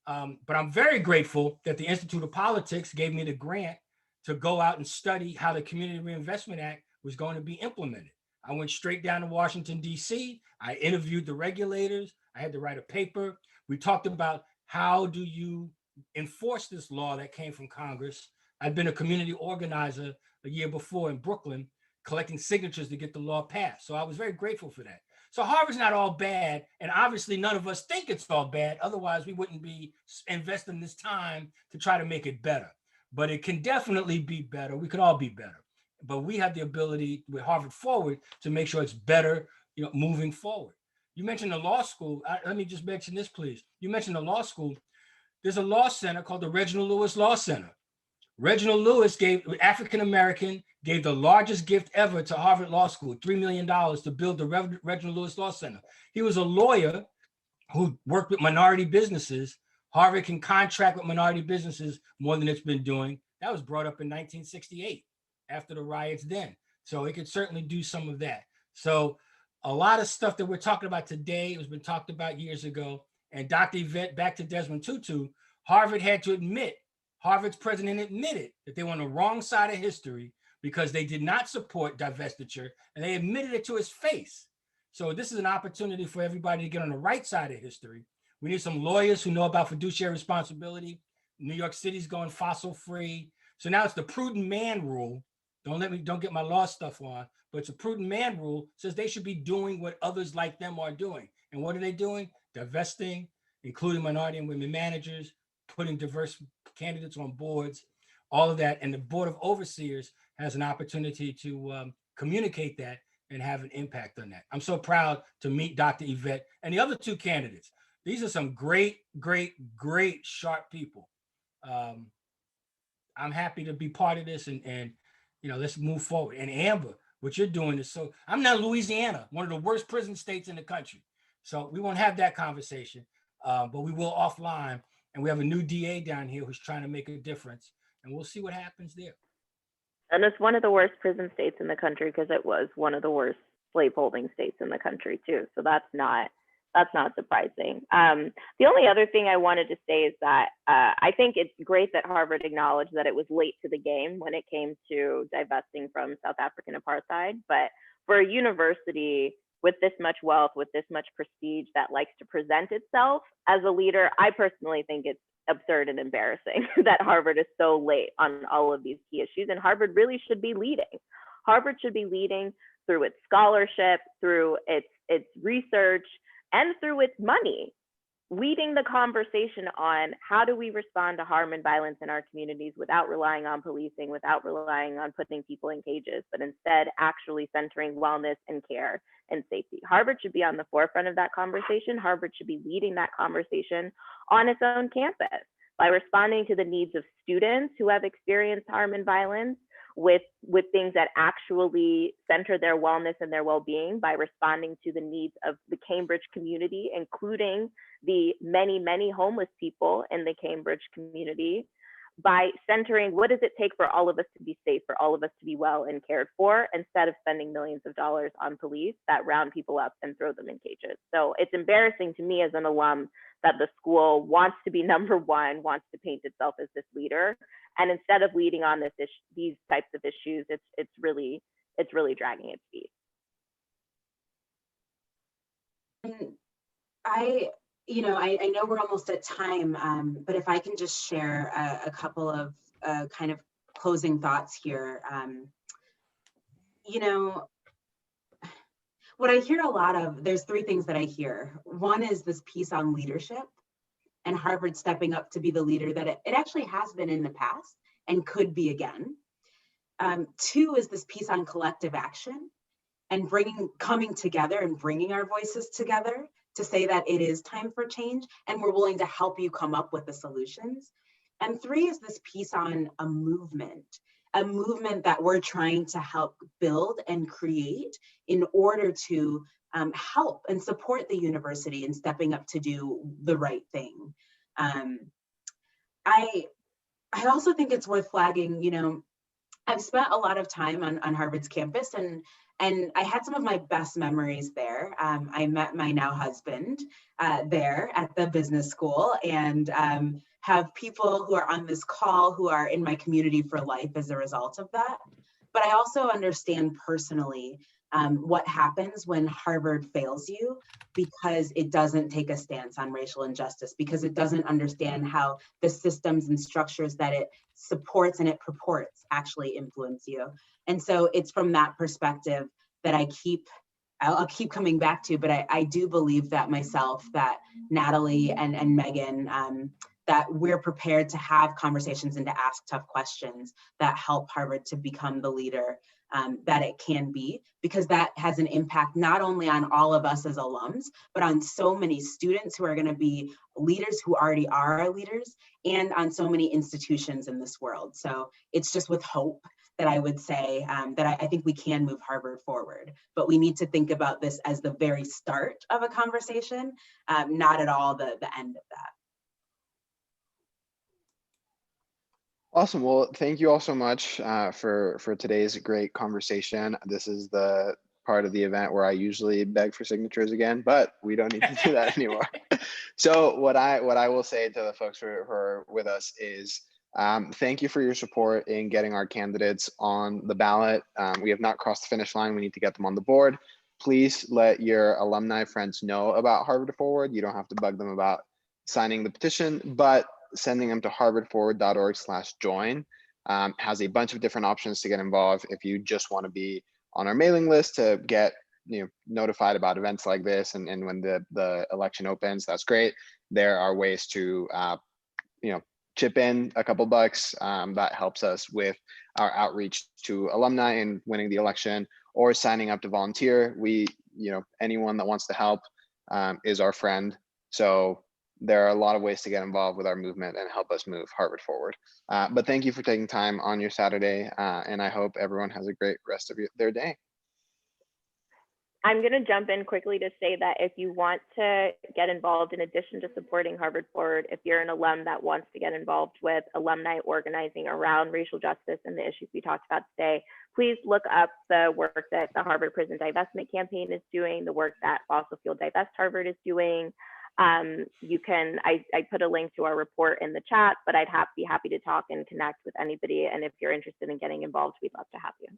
But I'm very grateful that the Institute of Politics gave me the grant to go out and study how the Community Reinvestment Act was going to be implemented. I went straight down to Washington, D.C. I interviewed the regulators. I had to write a paper. We talked about how do you enforce this law that came from Congress. I'd been a community organizer a year before in Brooklyn, collecting signatures to get the law passed. So I was very grateful for that. So Harvard's not all bad, and obviously none of us think it's all bad. Otherwise, we wouldn't be investing this time to try to make it better. But it can definitely be better. We could all be better. But we have the ability with Harvard Forward to make sure it's better, moving forward. You mentioned the law school. Let me just mention this, please. You mentioned the law school. There's a law center called the Reginald Lewis Law Center. Reginald Lewis African-American, gave the largest gift ever to Harvard Law School, $3 million to build the Reginald Lewis Law Center. He was a lawyer who worked with minority businesses. Harvard can contract with minority businesses more than it's been doing. That was brought up in 1968 after the riots then. So it could certainly do some of that. So a lot of stuff that we're talking about today has been talked about years ago. And Dr. Yvette, back to Desmond Tutu, Harvard had to admit, Harvard's president admitted that they were on the wrong side of history because they did not support divestiture, and they admitted it to his face. So this is an opportunity for everybody to get on the right side of history. We need some lawyers who know about fiduciary responsibility. New York City's going fossil free. So now it's the prudent man rule. Don't get my law stuff on, but it's a prudent man rule, says they should be doing what others like them are doing. And what are they doing? Divesting, including minority and women managers, putting diverse candidates on boards, all of that. And the Board of Overseers has an opportunity to communicate that and have an impact on that. I'm so proud to meet Dr. Yvette and the other two candidates. These are some great, sharp people. I'm happy to be part of this and let's move forward. And Amber, what you're doing is so, I'm now Louisiana, one of the worst prison states in the country. So we won't have that conversation, but we will offline. And we have a new DA down here who's trying to make a difference. And we'll see what happens there. And it's one of the worst prison states in the country because it was one of the worst slaveholding states in the country too. So that's not surprising. The only other thing I wanted to say is that I think it's great that Harvard acknowledged that it was late to the game when it came to divesting from South African apartheid. But for a university with this much wealth, with this much prestige that likes to present itself as a leader, I personally think it's absurd and embarrassing that Harvard is so late on all of these key issues. And Harvard really should be leading. Harvard should be leading through its scholarship, through its research, and through its money, leading the conversation on how do we respond to harm and violence in our communities without relying on policing, without relying on putting people in cages, but instead actually centering wellness and care and safety. Harvard should be on the forefront of that conversation. Harvard should be leading that conversation on its own campus by responding to the needs of students who have experienced harm and violence with things that actually center their wellness and their well-being, by responding to the needs of the Cambridge community, including the many homeless people in the Cambridge community, by centering what does it take for all of us to be safe, for all of us to be well and cared for, instead of spending millions of dollars on police that round people up and throw them in cages. So it's embarrassing to me as an alum that the school wants to be number one, wants to paint itself as this leader, and instead of leading on these types of issues, it's really dragging its feet. I know we're almost at time, but if I can just share a couple of kind of closing thoughts here. What I hear a lot of, there's three things that I hear. One is this piece on leadership and Harvard stepping up to be the leader that it actually has been in the past and could be again. Two is this piece on collective action and coming together and bringing our voices together to say that it is time for change and we're willing to help you come up with the solutions. And three is this piece on a movement a movement that we're trying to help build and create in order to help and support the university in stepping up to do the right thing. I also think it's worth flagging, you know, I've spent a lot of time on Harvard's campus, and I had some of my best memories there. I met my now husband there at the business school, and have people who are on this call who are in my community for life as a result of that. But I also understand personally what happens when Harvard fails you, because it doesn't take a stance on racial injustice, because it doesn't understand how the systems and structures that it supports and it purports actually influence you. And so it's from that perspective that I'll keep coming back to, but I do believe that myself, that Natalie and Megan, that we're prepared to have conversations and to ask tough questions that help Harvard to become the leader that it can be, because that has an impact not only on all of us as alums, but on so many students who are going to be leaders who already are our leaders, and on so many institutions in this world. So it's just with hope that I would say that I think we can move Harvard forward, but we need to think about this as the very start of a conversation, not at all the end of that. Awesome. Well, thank you all so much for today's great conversation. This is the part of the event where I usually beg for signatures again, but we don't need to do that anymore. So what I will say to the folks who are with us is thank you for your support in getting our candidates on the ballot. We have not crossed the finish line. We need to get them on the board. Please let your alumni friends know about Harvard Forward. You don't have to bug them about signing the petition, but sending them to harvardforward.org/join has a bunch of different options to get involved. If you just want to be on our mailing list to get notified about events like this, and when the election opens, that's great. There are ways to chip in a couple bucks. That helps us with our outreach to alumni and winning the election, or signing up to volunteer. Anyone that wants to help is our friend. So there are a lot of ways to get involved with our movement and help us move Harvard forward. But thank you for taking time on your Saturday, and I hope everyone has a great rest of their day. I'm going to jump in quickly to say that if you want to get involved, in addition to supporting Harvard Forward, if you're an alum that wants to get involved with alumni organizing around racial justice and the issues we talked about today, please look up the work that the Harvard Prison Divestment Campaign is doing, the work that Fossil Fuel Divest Harvard is doing. I put a link to our report in the chat, but I'd be happy to talk and connect with anybody. And if you're interested in getting involved, we'd love to have you.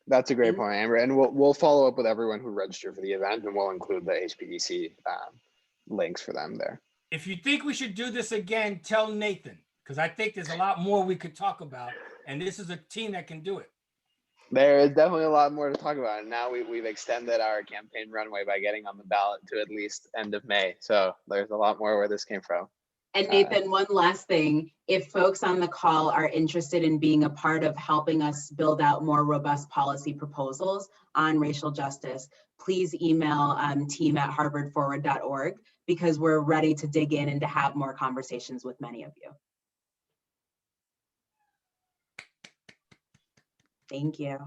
That's a great point, Amber. And we'll follow up with everyone who registered for the event, and we'll include the HPDC links for them there. If you think we should do this again, tell Nathan, because I think there's a lot more we could talk about, and this is a team that can do it. There is definitely a lot more to talk about, and now we've extended our campaign runway by getting on the ballot to at least end of May. So there's a lot more where this came from. And Nathan, one last thing, if folks on the call are interested in being a part of helping us build out more robust policy proposals on racial justice, please email team@harvardforward.org, because we're ready to dig in and to have more conversations with many of you. Thank you.